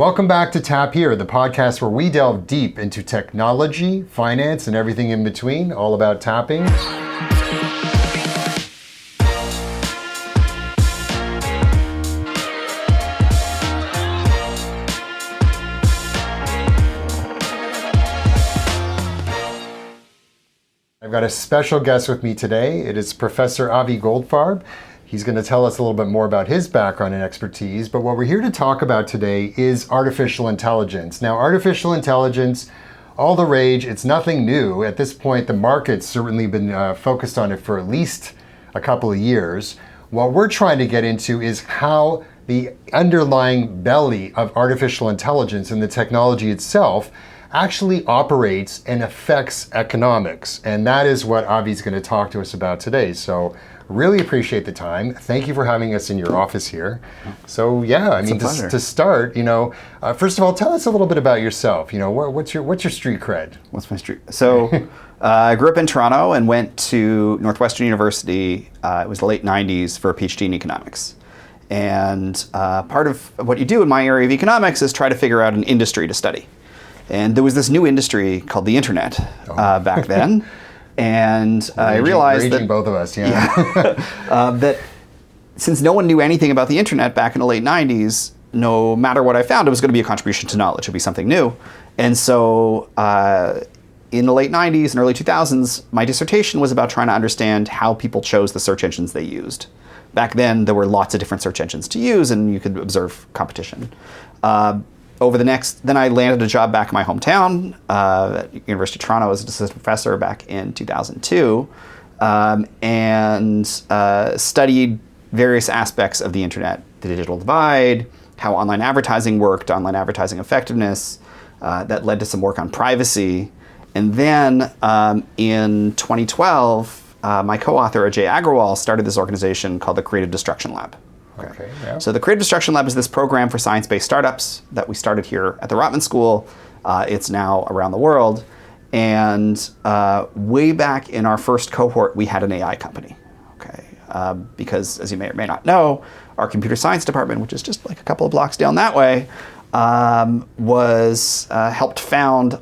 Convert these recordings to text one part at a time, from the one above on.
Welcome back to TapHere, the podcast where we delve deep into technology, finance, and everything in between, all about tapping. I've got a special guest with me today. It is Professor Avi Goldfarb. He's going to tell us a little bit more about his background and expertise, but what we're here to talk about today is artificial intelligence. Now, artificial intelligence, all the rage, it's nothing new. At this point, the market's certainly been focused on it for at least a couple of years. What we're trying to get into is how the underlying belly of artificial intelligence and the technology itself actually operates and affects economics. And that is what Avi's going to talk to us about today. So really appreciate the time. Thank you for having us in your office here. So yeah, I mean, to start, first of all, tell us a little bit about yourself. What's your street cred? What's my street? So I grew up in Toronto and went to Northwestern University. It was the late 90s for a PhD in economics. And part of what you do in my area of economics is try to figure out an industry to study. And there was this new industry called the internet back then. And I realized that both of us, that since no one knew anything about the internet back in the late 90s, no matter what I found, it was going to be a contribution to knowledge. It would be something new. And so in the late 90s and early 2000s, my dissertation was about trying to understand how people chose the search engines they used. Back then, there were lots of different search engines to use, and you could observe competition. Then I landed a job back in my hometown at University of Toronto as an assistant professor back in 2002, and studied various aspects of the internet, the digital divide, how online advertising worked, online advertising effectiveness. That led to some work on privacy. And then in 2012, my co-author, Ajay Agrawal, started this organization called the Creative Destruction Lab. Okay, yeah. So the Creative Destruction Lab is this program for science-based startups that we started here at the Rotman School. It's now around the world. And way back in our first cohort, we had an AI company. Okay, because as you may or may not know, our computer science department, which is just like a couple of blocks down that way, was helped found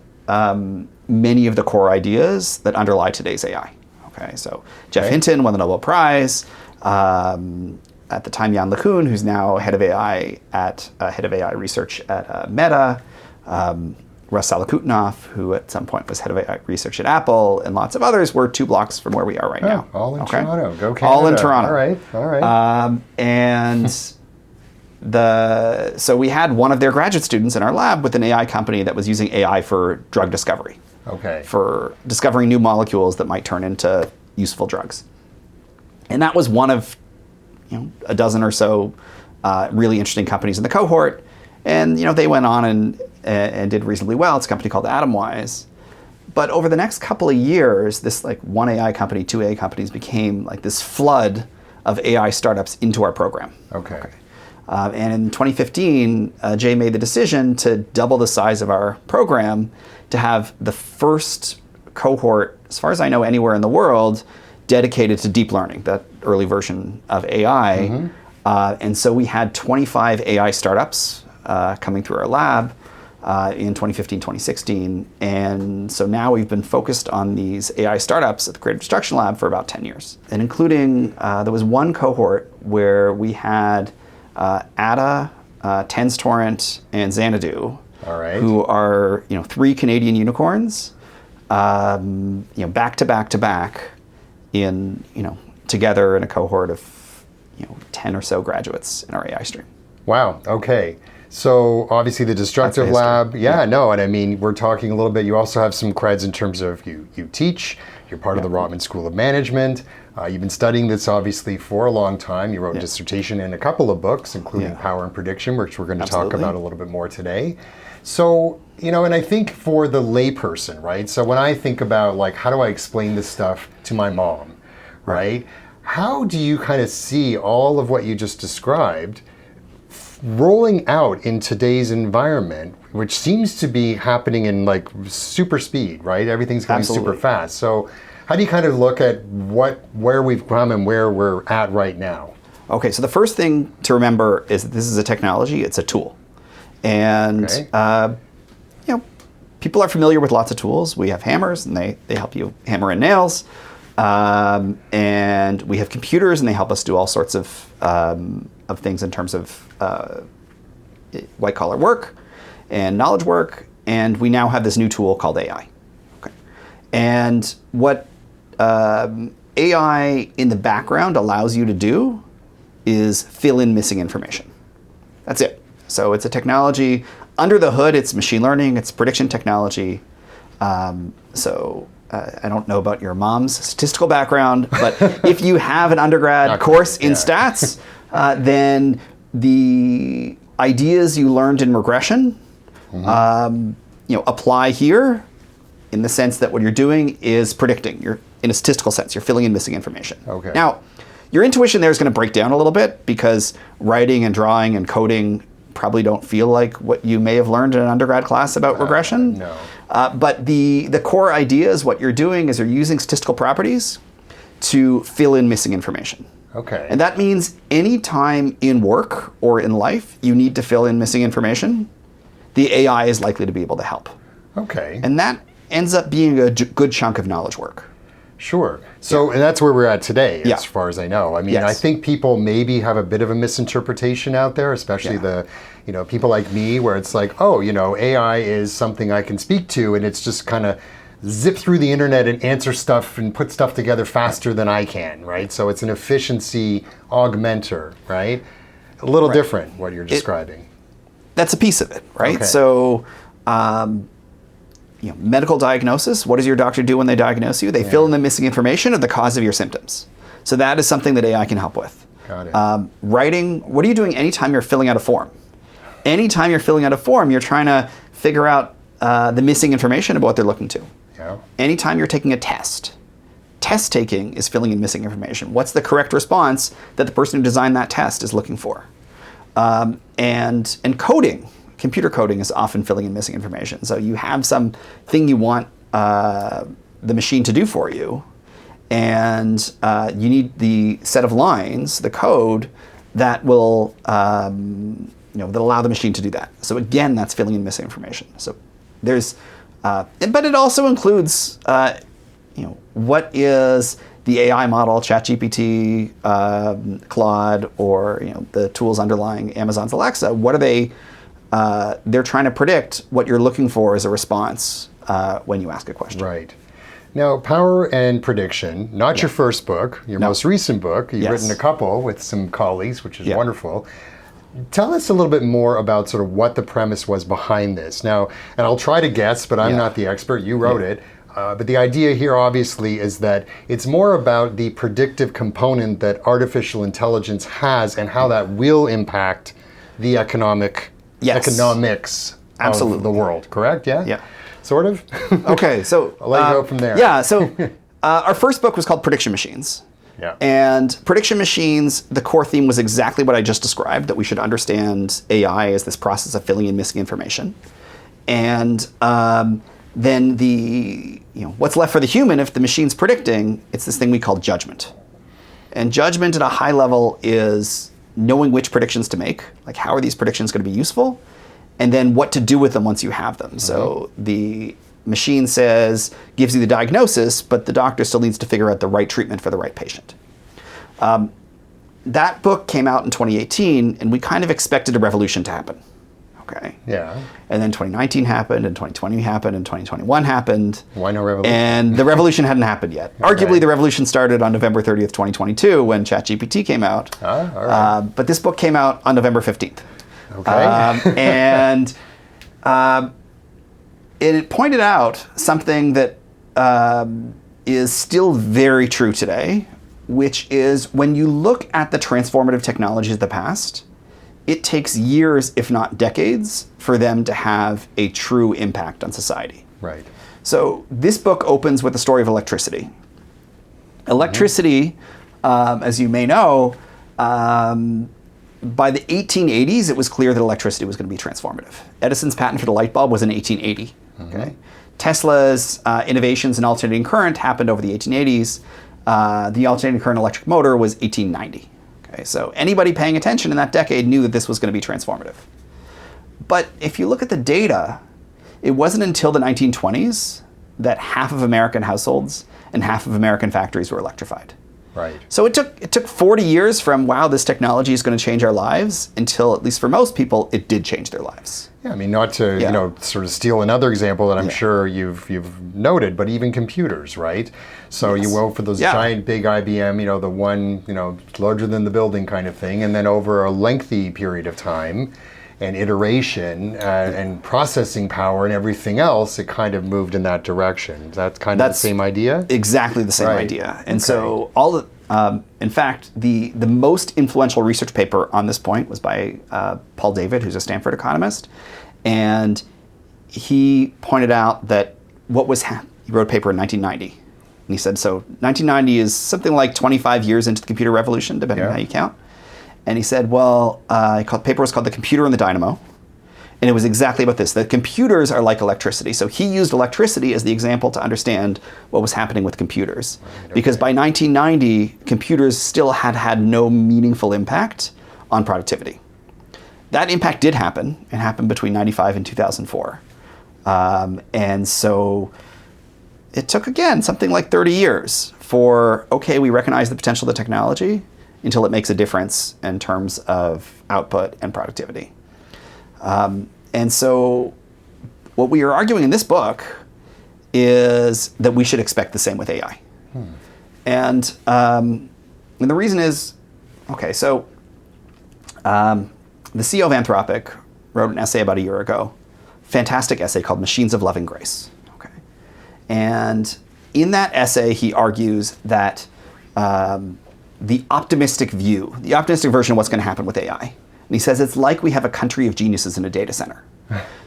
many of the core ideas that underlie today's AI. Okay, so Jeff Hinton won the Nobel Prize. At the time, Jan LeCun, who's now head of AI research at Meta, Russ Salakutnov, who at some point was head of AI research at Apple, and lots of others were 2 blocks from where we are right now. All in Toronto. Go Canada. All in Toronto. All right. So we had one of their graduate students in our lab with an AI company that was using AI for drug discovery. Okay. For discovering new molecules that might turn into useful drugs. And that was one of a dozen or so really interesting companies in the cohort. And they went on and did reasonably well. It's a company called Atomwise. But over the next couple of years, this one AI company, 2 AI companies became this flood of AI startups into our program. Okay. And in 2015, Jay made the decision to double the size of our program to have the first cohort, as far as I know, anywhere in the world, dedicated to deep learning, that early version of AI. Mm-hmm. And so we had 25 AI startups coming through our lab in 2015, 2016. And so now we've been focused on these AI startups at the Creative Destruction Lab for about 10 years. And including, there was one cohort where we had Ada, TensTorrent, and Xanadu, who are 3 Canadian unicorns, back to back to back, in together in a cohort of 10 or so graduates in our AI stream. Wow. Okay. So obviously the destructive lab. And I mean, we're talking a little bit. You also have some creds in terms of you teach. You're part of the Rotman School of Management. You've been studying this obviously for a long time. You wrote a dissertation and a couple of books, including Power and Prediction, which we're going to talk about a little bit more today. So, and I think for the layperson, right? So when I think about how do I explain this stuff to my mom, right? How do you kind of see all of what you just described rolling out in today's environment, which seems to be happening in super speed, right? Everything's going super fast. So how do you kind of look at where we've come and where we're at right now? Okay, so the first thing to remember is that this is a technology, it's a tool. And Okay. people are familiar with lots of tools. We have hammers, and they help you hammer in nails. And we have computers, and they help us do all sorts of things in terms of white-collar work and knowledge work. And we now have this new tool called AI. Okay. And what AI in the background allows you to do is fill in missing information. That's it. So it's a technology. Under the hood, it's machine learning, it's prediction technology. I don't know about your mom's statistical background, but if you have an undergrad course in stats, then the ideas you learned in regression apply here, in the sense that what you're doing is predicting. You're, in a statistical sense, you're filling in missing information. Okay. Now, your intuition there is going to break down a little bit, because writing and drawing and coding probably don't feel like what you may have learned in an undergrad class about regression. No. But the core idea is what you're doing is you're using statistical properties to fill in missing information. Okay. And that means any time in work or in life you need to fill in missing information, the AI is likely to be able to help. Okay. And that ends up being a good chunk of knowledge work. Sure. So, and that's where we're at today, Yeah. as far as I know. I mean, Yes. I think people maybe have a bit of a misinterpretation out there, especially Yeah. people like me, where it's like, oh, AI is something I can speak to, and it's just kind of zip through the internet and answer stuff and put stuff together faster than I can, right? So it's an efficiency augmenter, right? A little different, what you're describing. That's a piece of it, right? Okay. So, medical diagnosis, what does your doctor do when they diagnose you? They fill in the missing information of the cause of your symptoms. So that is something that AI can help with. Got it. Writing, what are you doing anytime you're filling out a form? Anytime you're filling out a form, you're trying to figure out the missing information about what they're looking to. Yeah. Anytime you're taking a test taking is filling in missing information. What's the correct response that the person who designed that test is looking for? And coding, computer coding, is often filling in missing information. So you have some thing you want the machine to do for you, and you need the set of lines, the code, that will that allow the machine to do that. So again, that's filling in missing information. So there's, but it also includes, what is the AI model, ChatGPT, Claude, or the tools underlying Amazon's Alexa. What are they? They're trying to predict what you're looking for as a response when you ask a question. Right. Now, Power and Prediction, not your first book, your most recent book. You've written a couple with some colleagues, which is wonderful. Tell us a little bit more about sort of what the premise was behind this. Now, and I'll try to guess, but I'm not the expert. You wrote it. But the idea here, obviously, is that it's more about the predictive component that artificial intelligence has and how that will impact the economics of the world, correct? Yeah? Yeah. Sort of? Okay, so I'll let you go from there. Yeah, so our first book was called Prediction Machines. Yeah. And Prediction Machines, the core theme was exactly what I just described, that we should understand AI as this process of filling in missing information. And then what's left for the human if the machine's predicting, it's this thing we call judgment. And judgment at a high level is knowing which predictions to make, like how are these predictions going to be useful, and then what to do with them once you have them. Mm-hmm. So the machine gives you the diagnosis, but the doctor still needs to figure out the right treatment for the right patient. That book came out in 2018, and we kind of expected a revolution to happen. Okay. Yeah. And then 2019 happened, and 2020 happened, and 2021 happened. Why no revolution? And the revolution hadn't happened yet. Okay. Arguably, the revolution started on November 30th, 2022, when ChatGPT came out. All right. But this book came out on November 15th. Okay. And it pointed out something that is still very true today, which is when you look at the transformative technologies of the past, it takes years, if not decades, for them to have a true impact on society. Right. So this book opens with the story of electricity. Electricity, as you may know, by the 1880s, it was clear that electricity was going to be transformative. Edison's patent for the light bulb was in 1880. Mm-hmm. Okay. Tesla's innovations in alternating current happened over the 1880s. The alternating current electric motor was 1890. Okay, so anybody paying attention in that decade knew that this was going to be transformative. But if you look at the data, it wasn't until the 1920s that half of American households and half of American factories were electrified. Right. So it took 40 years from, wow, this technology is going to change our lives, until, at least for most people, it did change their lives. Yeah, I mean, not to sort of steal another example that I'm sure you've noted, but even computers, right? So you go for those giant, big IBM, the one, larger than the building kind of thing, and then over a lengthy period of time and iteration and processing power and everything else, it kind of moved in that direction. That's kind of the same idea? Exactly the same idea. And so in fact, the most influential research paper on this point was by Paul David, who's a Stanford economist. And he pointed out that he wrote a paper in 1990. And he said, so 1990 is something like 25 years into the computer revolution, depending on how you count. And he said, the paper was called The Computer and the Dynamo. And it was exactly about this, that computers are like electricity. So he used electricity as the example to understand what was happening with computers. Right, because by 1990, computers still had no meaningful impact on productivity. That impact did happen. It happened between 95 and 2004. And so it took, again, something like 30 years for, we recognize the potential of the technology, until it makes a difference in terms of output and productivity. And so what we are arguing in this book is that we should expect the same with AI. And the reason is, the CEO of Anthropic wrote an essay about a year ago, fantastic essay called Machines of Loving Grace. And in that essay, he argues that the optimistic version of what's going to happen with AI. And he says it's like we have a country of geniuses in a data center.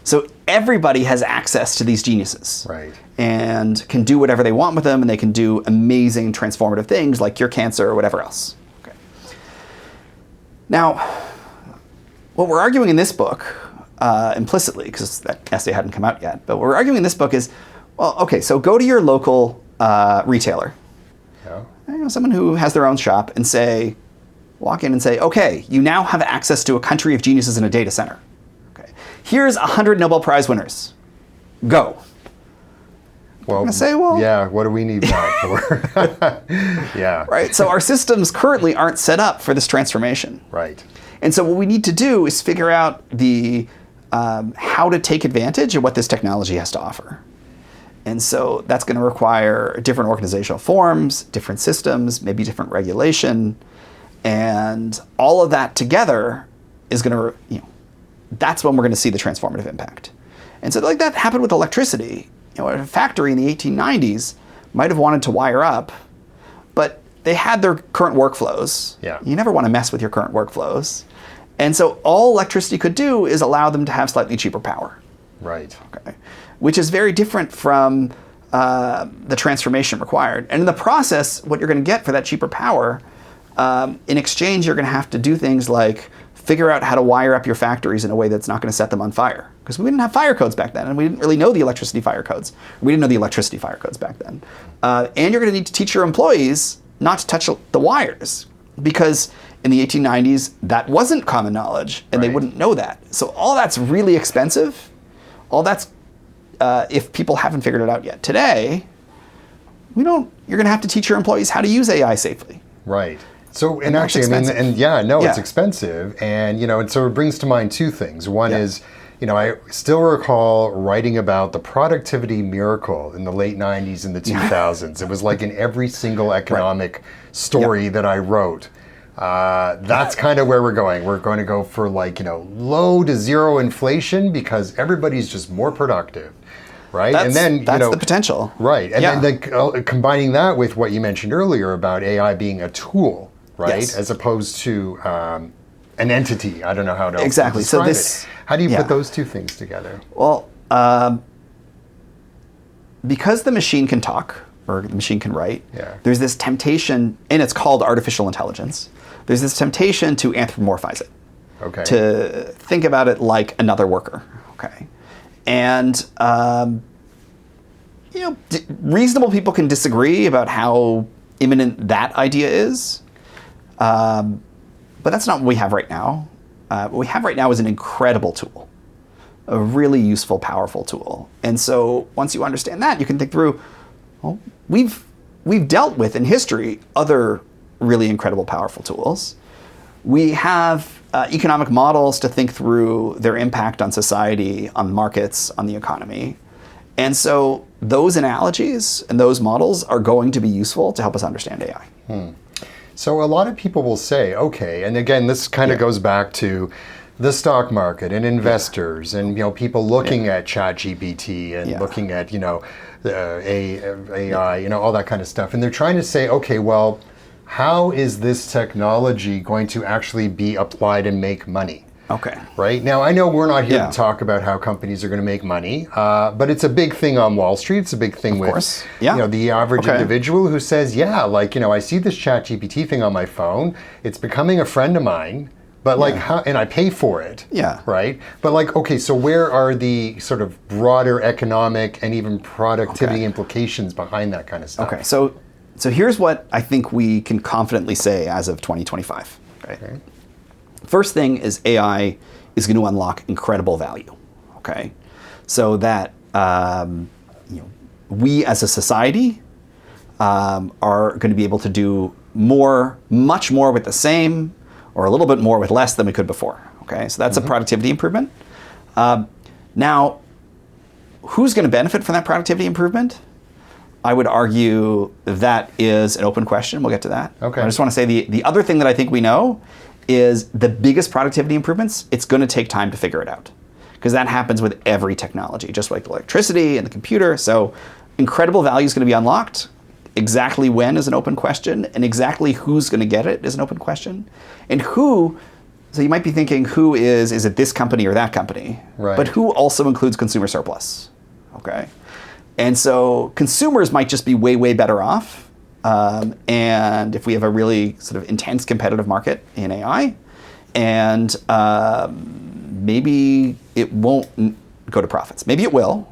So everybody has access to these geniuses. Right. And can do whatever they want with them, and they can do amazing transformative things like cure cancer or whatever else. Now, what we're arguing in this book, implicitly, because that essay hadn't come out yet, but what we're arguing in this book is, so go to your local retailer. Someone who has their own shop, and walk in and say, okay, you now have access to a country of geniuses in a data center. Here's 100 Nobel Prize winners. Go. Well, what do we need that for? Right. So our systems currently aren't set up for this transformation. Right. And so what we need to do is figure out how to take advantage of what this technology has to offer. And so that's going to require different organizational forms, different systems, maybe different regulation. And all of that together is going to, that's when we're going to see the transformative impact. And so that happened with electricity. A factory in the 1890s might have wanted to wire up, but they had their current workflows. Yeah. You never want to mess with your current workflows. And so all electricity could do is allow them to have slightly cheaper power. Right. Which is very different from the transformation required. And in the process, what you're going to get for that cheaper power, in exchange, you're going to have to do things like figure out how to wire up your factories in a way that's not going to set them on fire. Because we didn't have fire codes back then, and we didn't really know the electricity fire codes. We didn't know the electricity fire codes back then. And you're going to need to teach your employees not to touch the wires, because in the 1890s, that wasn't common knowledge, and they wouldn't know that. So all that's really expensive. All that's if people haven't figured it out yet. Today, you're going to have to teach your employees how to use AI safely. Right. So, and actually, it's expensive. And, and so it brings to mind two things. One is, I still recall writing about the productivity miracle in the late 90s and the 2000s. It was like in every single economic story that I wrote. That's kind of where we're going. We're going to go for low to zero inflation because everybody's just more productive. Right. That's the potential. Right. And then combining that with what you mentioned earlier about AI being a tool, right? Yes. As opposed to an entity. I don't know how to exactly. describe So this, it. How do you put those two things together? Well, because the machine can talk or the machine can write, there's this temptation, and it's called artificial intelligence. There's this temptation to anthropomorphize it. Okay. To think about it like another worker. Okay. And, reasonable people can disagree about how imminent that idea is. But that's not what we have right now. What we have right now is an incredible tool. a really useful, powerful tool. And so once you understand that, you can think through, well, we've dealt with in history other really incredible, powerful tools. We have economic models to think through their impact on society, on markets, on the economy. And so those analogies and those models are going to be useful to help us understand AI. So a lot of people will say, okay, and again, this kind of goes back to the stock market and investors and people looking at ChatGPT and looking at AI, all that kind of stuff, and they're trying to say, okay, well, how is this technology going to actually be applied and make money? Okay. Right? Now, I know we're not here to talk about how companies are going to make money, but it's a big thing on Wall Street. It's a big thing with the average individual who says, I see this ChatGPT thing on my phone. It's becoming a friend of mine, but how, and I pay for it. Yeah. Right? But okay, so where are the sort of broader economic and even productivity implications behind that kind of stuff? Okay. So here's what I think we can confidently say as of 2025. Right? Okay. First thing is AI is going to unlock incredible value, okay? So that we as a society are going to be able to do much more with the same, or a little bit more with less than we could before, okay? So that's a productivity improvement. Now, who's going to benefit from that productivity improvement? I would argue that is an open question. We'll get to that. Okay. I just want to say the other thing that I think we know is the biggest productivity improvements, it's going to take time to figure it out. Because that happens with every technology, just like electricity and the computer. So incredible value is going to be unlocked. Exactly when is an open question, and exactly who's going to get it is an open question. And who, so you might be thinking, who is it this company or that company? Right. But who also includes consumer surplus, okay? And so consumers might just be way, way better off. And if we have a really sort of intense competitive market in AI, and maybe it won't go to profits. Maybe it will,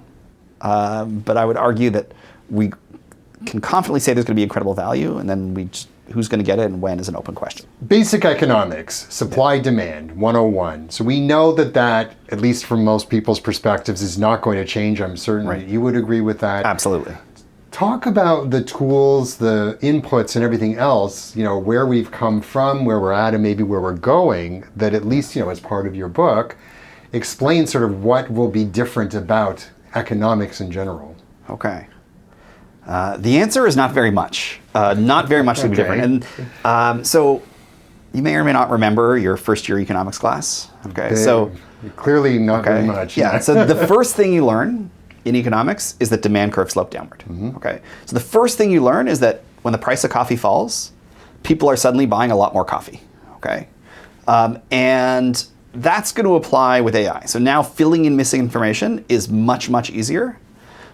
but I would argue that we can confidently say there's going to be incredible value, and then who's going to get it and when is an open question. Basic economics, supply demand 101. So we know that, at least from most people's perspectives, is not going to change. I'm certain that you would agree with that. Absolutely. Talk about the tools, the inputs, and everything else, where we've come from, where we're at, and maybe where we're going, that at least, as part of your book, explain sort of what will be different about economics in general. Okay. The answer is not very much. Not very much will be different. And so you may or may not remember your first year economics class. Okay. So clearly not very much. Yeah. So the first thing you learn in economics is that demand curves slope downward. Okay. So the first thing you learn is that when the price of coffee falls, people are suddenly buying a lot more coffee. Okay. And that's going to apply with AI. So now filling in missing information is much, much easier.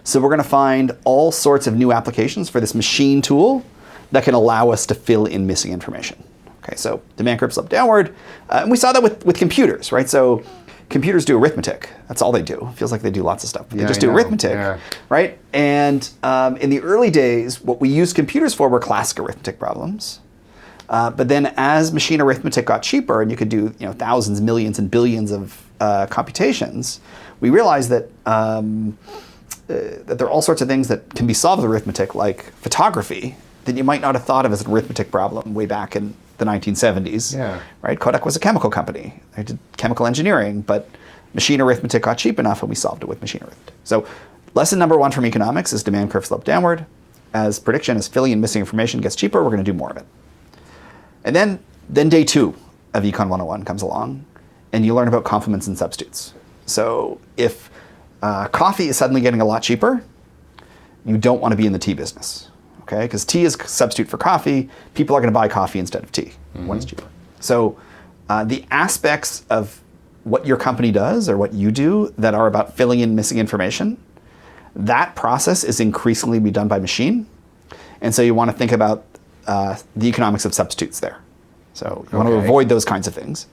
So we're going to find all sorts of new applications for this machine tool that can allow us to fill in missing information. Okay, so demand curve slope downward. And we saw that with computers, right? So computers do arithmetic. That's all they do. It feels like they do lots of stuff. But they just do arithmetic, right? And in the early days, what we used computers for were classic arithmetic problems. But then as machine arithmetic got cheaper and you could do thousands, millions, and billions of computations, we realized that that there are all sorts of things that can be solved with arithmetic, like photography, that you might not have thought of as an arithmetic problem way back in the 1970s. Yeah. Right? Kodak was a chemical company. They did chemical engineering, but machine arithmetic got cheap enough and we solved it with machine arithmetic. So lesson number one from economics is demand curve slope downward. As prediction, as filling in missing information gets cheaper, we're going to do more of it. And then day two of Econ 101 comes along, and you learn about complements and substitutes. So if coffee is suddenly getting a lot cheaper, you don't want to be in the tea business, okay? Because tea is a substitute for coffee. People are going to buy coffee instead of tea when it's cheaper. So the aspects of what your company does or what you do that are about filling in missing information, that process is increasingly be done by machine. And so you want to think about the economics of substitutes there. So you want to avoid those kinds of things.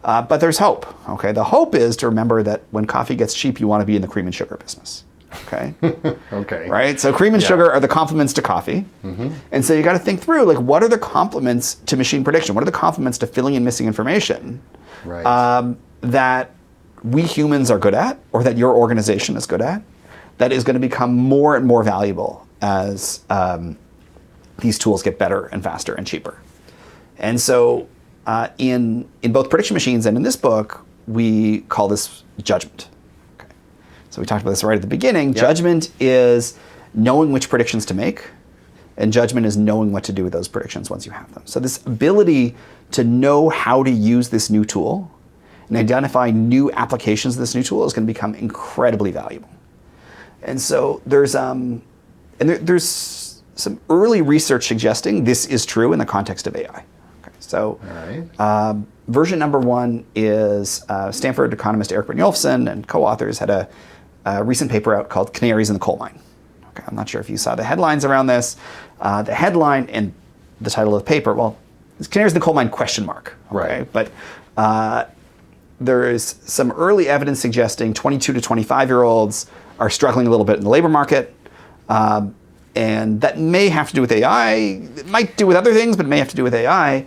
But there's hope. Okay, the hope is to remember that when coffee gets cheap, you want to be in the cream and sugar business. Okay. Okay. Right. So cream and sugar are the complements to coffee, and so you got to think through what are the complements to machine prediction? What are the complements to filling in missing information? Right. That we humans are good at, or that your organization is good at, that is going to become more and more valuable as these tools get better and faster and cheaper. And so in both prediction machines and in this book, we call this judgment. Okay. So we talked about this right at the beginning. Yep. Judgment is knowing which predictions to make, and judgment is knowing what to do with those predictions once you have them. So this ability to know how to use this new tool and identify new applications of this new tool is going to become incredibly valuable. And so there's some early research suggesting this is true in the context of AI. Okay, so version number 1 is Stanford economist Eric Brynjolfsson and co-authors had a recent paper out called Canaries in the Coal Mine. Okay, I'm not sure if you saw the headlines around this. The headline and the title of the paper, well, it's Canaries in the Coal Mine ? Okay? Right. But there is some early evidence suggesting 22 to 25-year-olds are struggling a little bit in the labor market. And that may have to do with AI. It might do with other things, but it may have to do with AI.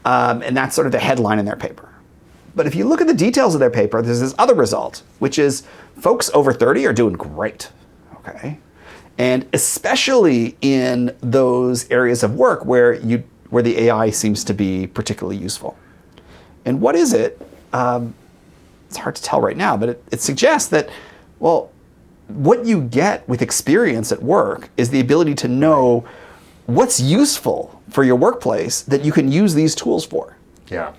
And that's sort of the headline in their paper. But if you look at the details of their paper, there's this other result, which is folks over 30 are doing great. Okay? And especially in those areas of work where the AI seems to be particularly useful. And what is it? It's hard to tell right now, but it suggests that, well, what you get with experience at work is the ability to know what's useful for your workplace that you can use these tools for. Yeah.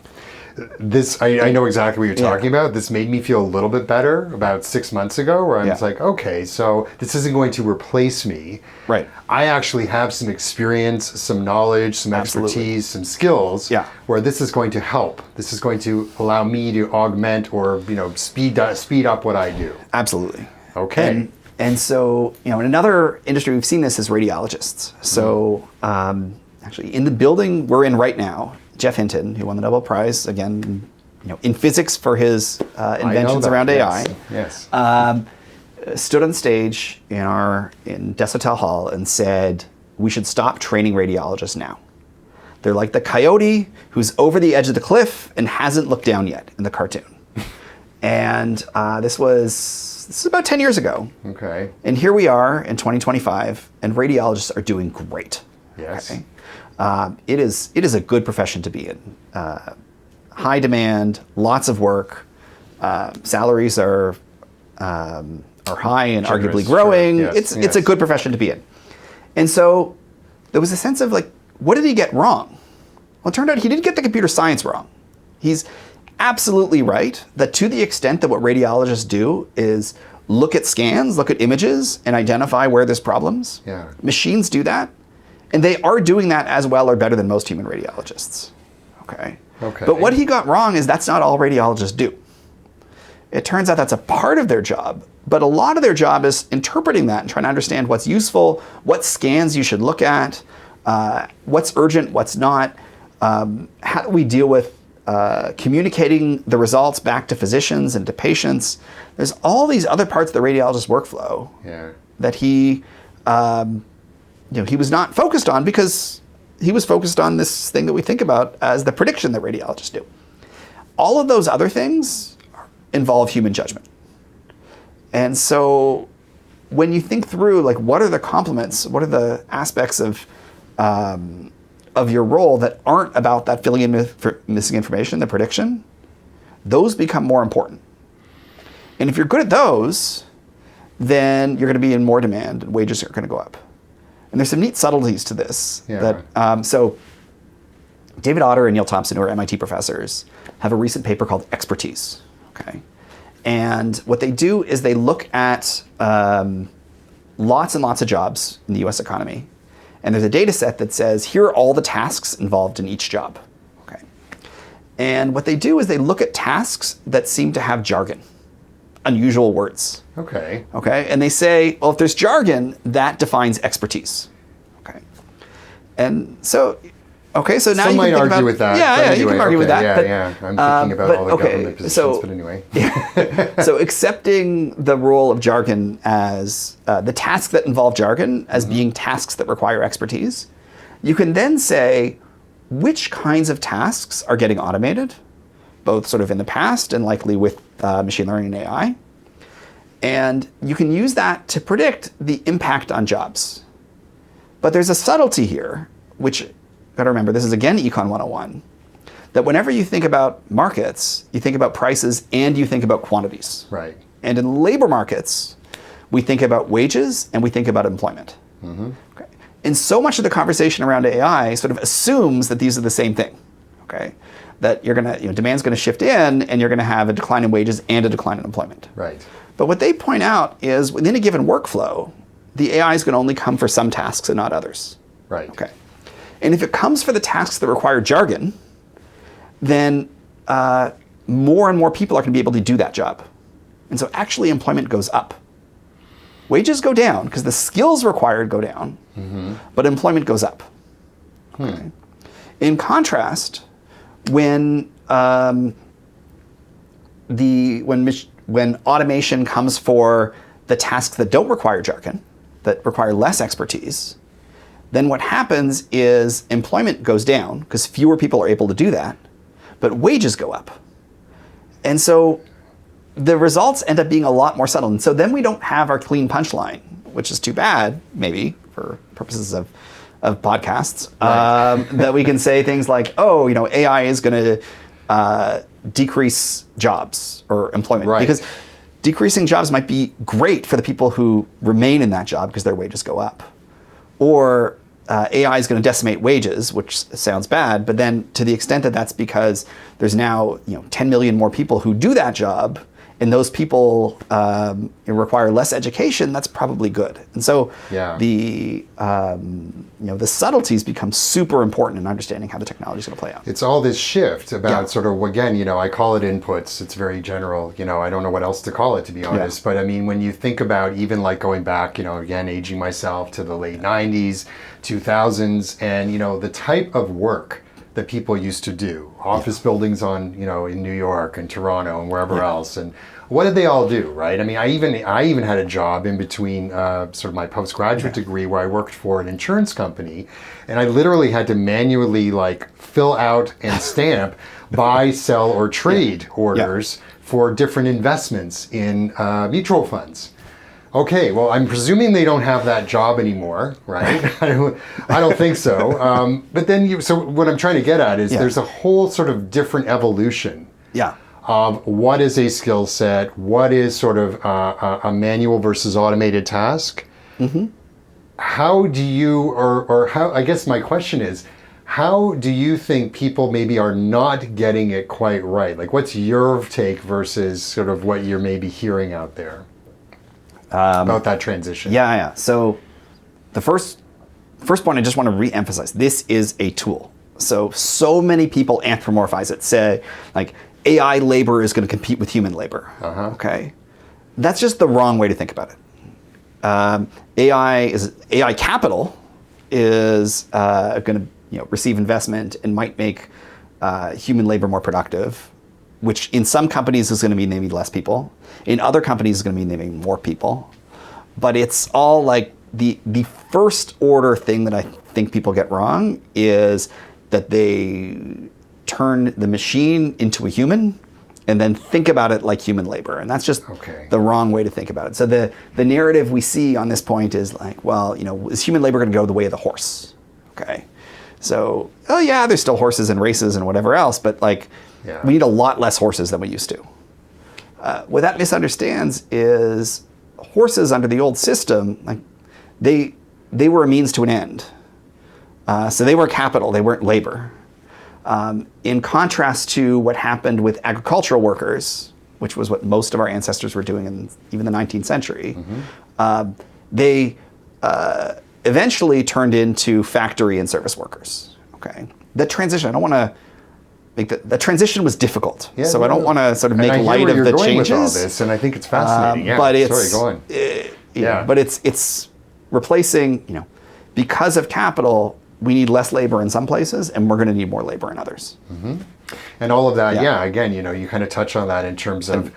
This, I know exactly what you're talking about. This made me feel a little bit better about 6 months ago, where I was like, okay, so this isn't going to replace me. Right. I actually have some experience, some knowledge, some expertise, some skills, where this is going to help. This is going to allow me to augment or speed up what I do. Absolutely. Okay. And so, in another industry we've seen this is radiologists. So actually in the building we're in right now, Jeff Hinton, who won the Nobel Prize, again, in physics for his inventions around AI, stood on stage in Desautels Hall and said, we should stop training radiologists now. They're like the coyote who's over the edge of the cliff and hasn't looked down yet in the cartoon. And this is about 10 years ago. Okay. And here we are in 2025, and radiologists are doing great. Yes. Okay? It is a good profession to be in. High demand, lots of work. Salaries are high and arguably growing. Yes, it's a good profession to be in. And so there was a sense of like, what did he get wrong? Well, it turned out he didn't get the computer science wrong. He's absolutely right that to the extent that what radiologists do is look at scans, look at images, and identify where there's problems. Yeah. Machines do that. And they are doing that as well or better than most human radiologists. Okay. But what he got wrong is that's not all radiologists do. It turns out that's a part of their job, but a lot of their job is interpreting that and trying to understand what's useful, what scans you should look at, what's urgent, what's not. How do we deal with communicating the results back to physicians and to patients? There's all these other parts of the radiologist workflow that he was not focused on because he was focused on this thing that we think about as the prediction that radiologists do. All of those other things involve human judgment. And so when you think through, like, what are the complements, what are the aspects of your role that aren't about that filling in missing information, the prediction, those become more important. And if you're good at those, then you're going to be in more demand and wages are going to go up. And there's some neat subtleties to this. So David Otter and Neil Thompson, who are MIT professors, have a recent paper called Expertise. Okay. And what they do is they look at lots and lots of jobs in the US economy. And there's a data set that says, here are all the tasks involved in each job. Okay. And what they do is they look at tasks that seem to have jargon, unusual words. Okay. And they say, well, if there's jargon, that defines expertise. Okay. And so, so now some you can might think argue about, with that. Yeah, you can argue with that. I'm thinking about all the government positions, but anyway. So accepting the role of jargon as the tasks that involve jargon as being tasks that require expertise, you can then say which kinds of tasks are getting automated, both sort of in the past and likely with machine learning and AI. And you can use that to predict the impact on jobs. But there's a subtlety here, which, gotta remember, this is again Econ 101, that whenever you think about markets, you think about prices and you think about quantities. Right. And in labor markets, we think about wages and we think about employment. Okay. And so much of the conversation around AI sort of assumes that these are the same thing. Okay. That you're gonna, demand's gonna shift in and you're gonna have a decline in wages and a decline in employment. Right. But what they point out is within a given workflow, the AI is gonna only come for some tasks and not others. Right. Okay. And if it comes for the tasks that require jargon, then more and more people are gonna be able to do that job. And so actually employment goes up. Wages go down because the skills required go down, but employment goes up. Okay. In contrast, when automation comes for the tasks that don't require jargon, that require less expertise, then what happens is employment goes down because fewer people are able to do that, but wages go up. And so the results end up being a lot more subtle. And so then we don't have our clean punchline, which is too bad, maybe, for purposes of podcasts, that we can say things like, oh, AI is going to decrease jobs or employment. Right. Because decreasing jobs might be great for the people who remain in that job because their wages go up. Or AI is going to decimate wages, which sounds bad, but then to the extent that that's because there's now 10 million more people who do that job, and those people require less education, that's probably good. And so the subtleties become super important in understanding how the technology is going to play out. It's all this shift about sort of, again, I call it inputs. It's very general. I don't know what else to call it, to be honest. But I mean, when you think about even like going back, again, aging myself to the late 90s, 2000s, and, the type of work that people used to do, office buildings in New York and Toronto and wherever else, and what did they all do, right? I mean, I even had a job in between sort of my postgraduate degree where I worked for an insurance company, and I literally had to manually fill out and stamp buy, sell, or trade orders for different investments in mutual funds. Okay, well, I'm presuming they don't have that job anymore, right? I don't think so. But then, so what I'm trying to get at is there's a whole sort of different evolution of what is a skill set, what is sort of a manual versus automated task. How do you, or how, I guess my question is, how do you think people maybe are not getting it quite right? Like, what's your take versus sort of what you're maybe hearing out there? About that transition. So the first point I just want to re-emphasize, this is a tool. So many people anthropomorphize it, say like AI labor is going to compete with human labor. Okay, that's just the wrong way to think about it. AI capital is going to receive investment and might make human labor more productive, which in some companies is going to mean they need less people. In other companies is going to mean they need more people. But it's all like the first order thing that I think people get wrong is that they turn the machine into a human and then think about it like human labor. And that's just the wrong way to think about it. So the narrative we see on this point is like, well, is human labor going to go the way of the horse? Okay. So, there's still horses and races and whatever else, but we need a lot less horses than we used to. What that misunderstands is horses under the old system, they were a means to an end. So they were capital, they weren't labor. In contrast to what happened with agricultural workers, which was what most of our ancestors were doing in even the 19th century, they eventually turned into factory and service workers. Okay, that transition, I don't want to make the transition was difficult, so I don't want to sort of make light of the changes. With all this, and I think it's fascinating. But it's sorry, go on. But it's replacing. Because of capital, we need less labor in some places, and we're going to need more labor in others. And all of that, again, you kind of touch on that in terms of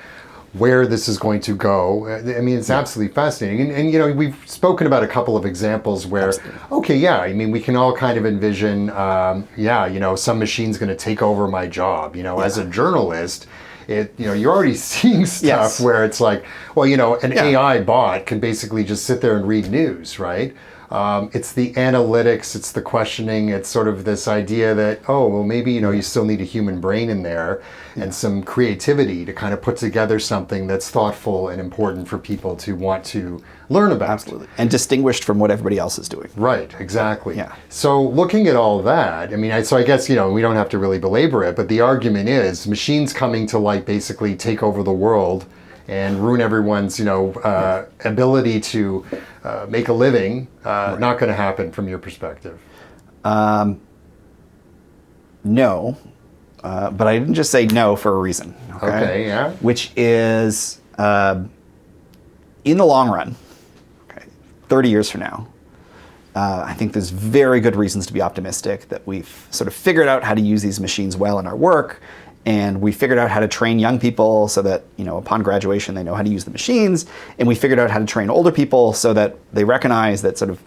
where this is going to go. I mean, it's absolutely fascinating. And, you know, we've spoken about a couple of examples where, okay, yeah, I mean, we can all kind of envision, you know, some machine's going to take over my job. You know, as a journalist, you know, you're already seeing stuff where it's like, well, you know, an AI bot can basically just sit there and read news, right? It's the analytics, it's the questioning, it's sort of this idea that, oh, well, maybe, you know, you still need a human brain in there and some creativity to kind of put together something that's thoughtful and important for people to want to learn about. Absolutely. And distinguished from what everybody else is doing. Right, exactly. Yeah. So looking at all that, I mean, I guess, you know, we don't have to really belabor it, but the argument is machines coming to like basically take over the world and ruin everyone's, you know, ability to make a living, not going to happen from your perspective. No, but I didn't just say no for a reason. Okay, yeah. Which is, in the long run, 30 years from now, I think there's very good reasons to be optimistic that we've sort of figured out how to use these machines well in our work. And we figured out how to train young people so that, you know, upon graduation, they know how to use the machines. And we figured out how to train older people so that they recognize that sort of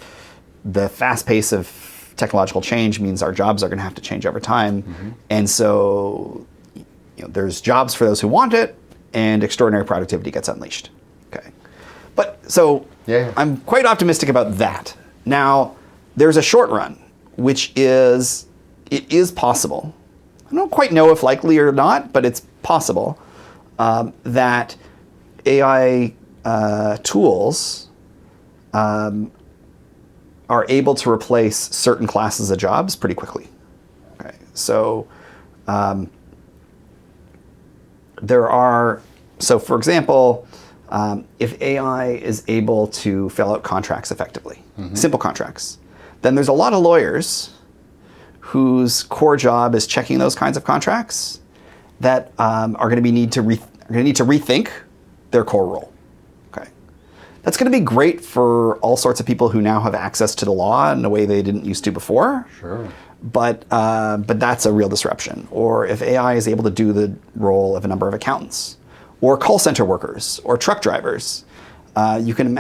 the fast pace of technological change means our jobs are going to have to change over time. And so, you know, there's jobs for those who want it, and extraordinary productivity gets unleashed. Okay. But so I'm quite optimistic about that. Now, there's a short run, which is, it is possible. I don't quite know if likely or not, but it's possible that AI tools are able to replace certain classes of jobs pretty quickly. Okay, so for example, if AI is able to fill out contracts effectively, simple contracts, then there's a lot of lawyers whose core job is checking those kinds of contracts that are going to need to rethink their core role. Okay, that's going to be great for all sorts of people who now have access to the law in a way they didn't used to before. Sure. But that's a real disruption. Or if AI is able to do the role of a number of accountants, or call center workers, or truck drivers, you can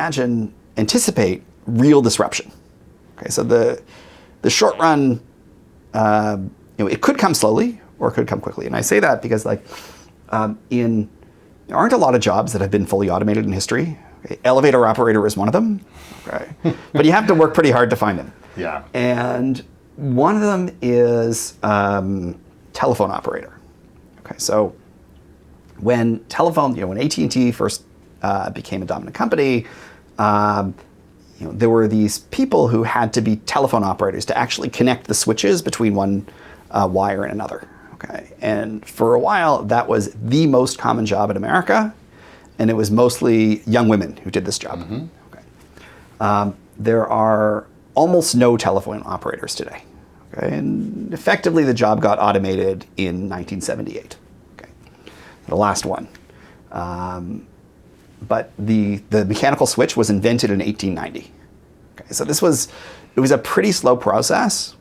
anticipate real disruption. Okay, so the short run. You know, it could come slowly or it could come quickly. And I say that because there aren't a lot of jobs that have been fully automated in history. Okay? Elevator operator is one of them. Okay. But you have to work pretty hard to find them. Yeah. And one of them is telephone operator. Okay, so when AT&T first became a dominant company, you know, there were these people who had to be telephone operators to actually connect the switches between one wire and another. Okay, and for a while that was the most common job in America, and it was mostly young women who did this job. Okay, there are almost no telephone operators today. Okay, and effectively the job got automated in 1978. Okay, the last one. But the mechanical switch was invented in 1890. Okay, so it was a pretty slow process,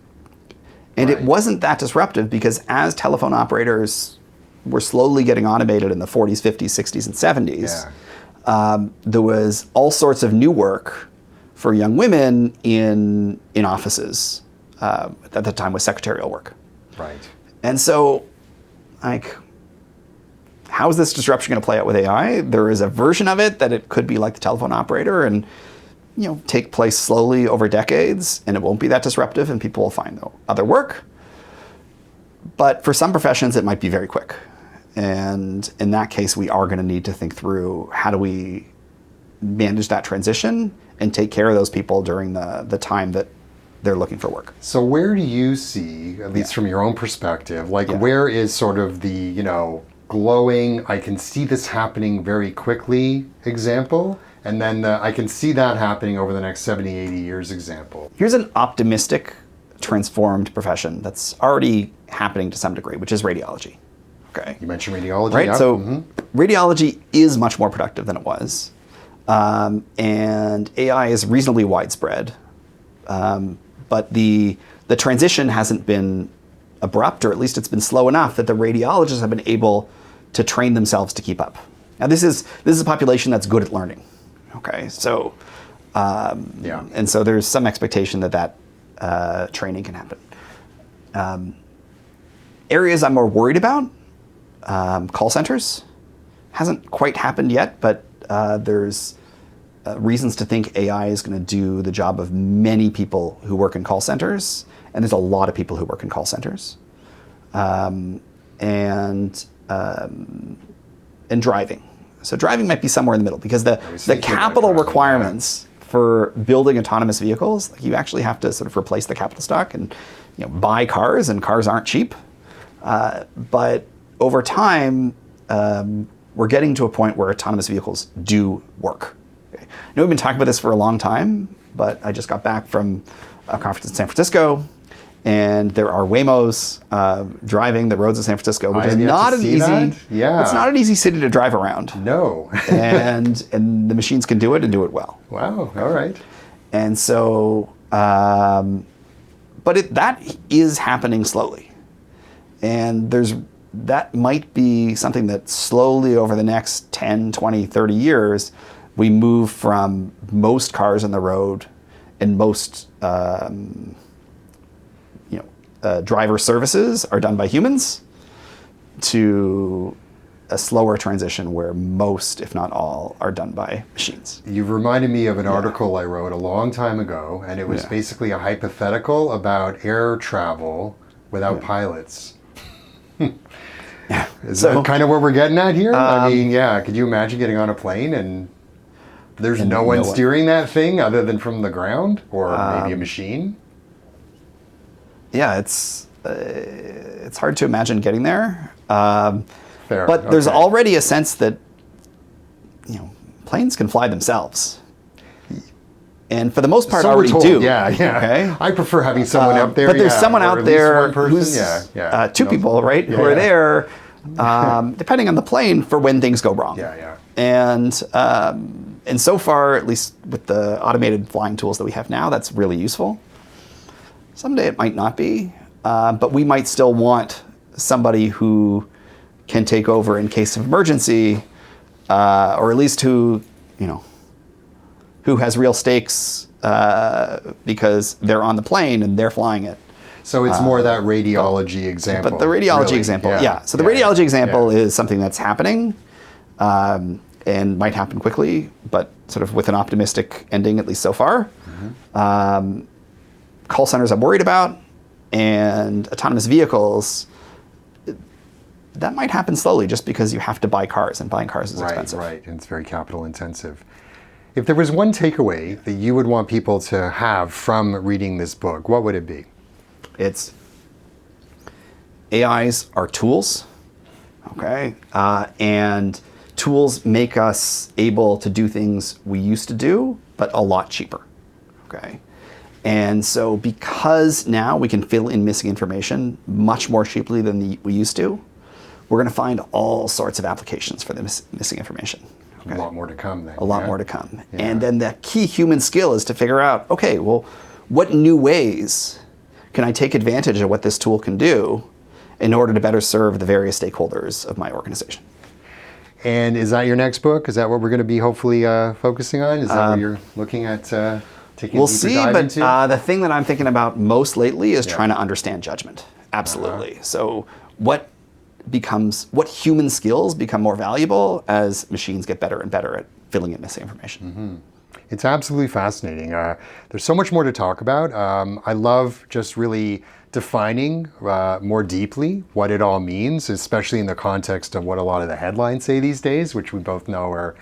and it wasn't that disruptive because as telephone operators were slowly getting automated in the 40s, 50s, 60s, and 70s, there was all sorts of new work for young women in offices. At the time was secretarial work. Right. And so, like, how is this disruption going to play out with AI? There is a version of it that it could be like the telephone operator and, you know, take place slowly over decades, and it won't be that disruptive and people will find other work. But for some professions, it might be very quick. And in that case, we are going to need to think through how do we manage that transition and take care of those people during the time that they're looking for work. So where do you see, at least from your own perspective, like where is sort of the, you know, glowing, I can see this happening very quickly example, and then I can see that happening over the next 70, 80 years example? Here's an optimistic, transformed profession that's already happening to some degree, which is radiology. Okay. You mentioned radiology, right? Yeah. So radiology is much more productive than it was. And AI is reasonably widespread. But the transition hasn't been abrupt, or at least it's been slow enough that the radiologists have been able to train themselves to keep up. Now this is a population that's good at learning. Okay, so and so there's some expectation that training can happen. Areas I'm more worried about, call centers. Hasn't quite happened yet, but there's reasons to think AI is going to do the job of many people who work in call centers, and there's a lot of people who work in call centers. And driving. So driving might be somewhere in the middle, because the capital requirements for building autonomous vehicles, like you actually have to sort of replace the capital stock and buy cars, and cars aren't cheap. But over time, we're getting to a point where autonomous vehicles do work. Okay. I know we've been talking about this for a long time, but I just got back from a conference in San Francisco, and there are Waymos driving the roads of San Francisco, which is not an easy. Yeah, it's not an easy city to drive around. No, and the machines can do it and do it well. Wow. All right. And so, but that is happening slowly, and that might be something that slowly over the next 10, 20, 30 years, we move from most cars on the road and most driver services are done by humans to a slower transition where most, if not all, are done by machines. You've reminded me of an article I wrote a long time ago, and it was basically a hypothetical about air travel without pilots. Is that kind of what we're getting at here? I mean, could you imagine getting on a plane and there's no one steering that thing other than from the ground, or maybe a machine? Yeah, it's hard to imagine getting there. Fair. But there's already a sense that planes can fly themselves, and for the most part, already do. Yeah. Okay. I prefer having someone up there. But there's someone out there who's two people, right? Yeah, who are there, depending on the plane, for when things go wrong. Yeah. And so far, at least with the automated flying tools that we have now, that's really useful. Someday it might not be, but we might still want somebody who can take over in case of emergency, or at least who has real stakes because they're on the plane and they're flying it. So it's more that radiology example. But the radiology example, So the radiology example is something that's happening and might happen quickly, but sort of with an optimistic ending, at least so far. Mm-hmm. Call centers I'm worried about, and autonomous vehicles, that might happen slowly just because you have to buy cars, and buying cars is expensive. Right, and it's very capital intensive. If there was one takeaway that you would want people to have from reading this book, what would it be? It's AIs are tools, okay? And tools make us able to do things we used to do, but a lot cheaper, okay? And so because now we can fill in missing information much more cheaply than we used to, we're going to find all sorts of applications for the missing information. Okay? A lot more to come then. A lot more to come. Yeah. And then the key human skill is to figure out, okay, well, what new ways can I take advantage of what this tool can do in order to better serve the various stakeholders of my organization? And is that your next book? Is that what we're going to be hopefully focusing on? Is that what you're looking at? We'll see, but the thing that I'm thinking about most lately is trying to understand judgment. Absolutely. So what human skills become more valuable as machines get better and better at filling in missing information. Mm-hmm. It's absolutely fascinating. There's so much more to talk about. I love just really defining more deeply what it all means, especially in the context of what a lot of the headlines say these days, which we both know are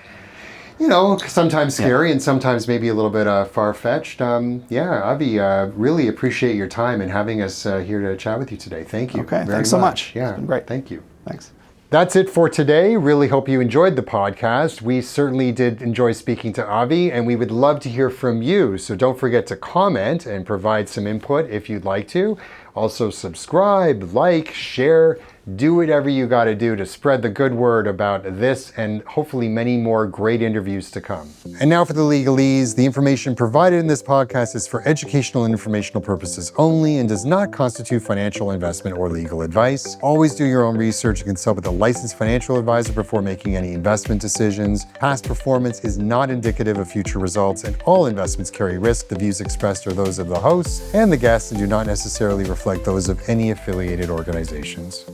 sometimes scary and sometimes maybe a little bit far-fetched. Avi, really appreciate your time and having us here to chat with you today. Thank you. Okay, thanks so much. Yeah, it's been great. Thank you. Thanks. That's it for today. Really hope you enjoyed the podcast. We certainly did enjoy speaking to Avi, and we would love to hear from you. So don't forget to comment and provide some input if you'd like to. Also subscribe, like, share, do whatever you got to do to spread the good word about this and hopefully many more great interviews to come. And now for the legalese. The information provided in this podcast is for educational and informational purposes only and does not constitute financial investment or legal advice. Always do your own research and consult with a licensed financial advisor before making any investment decisions. Past performance is not indicative of future results, and all investments carry risk. The views expressed are those of the hosts and the guests and do not necessarily reflect those of any affiliated organizations.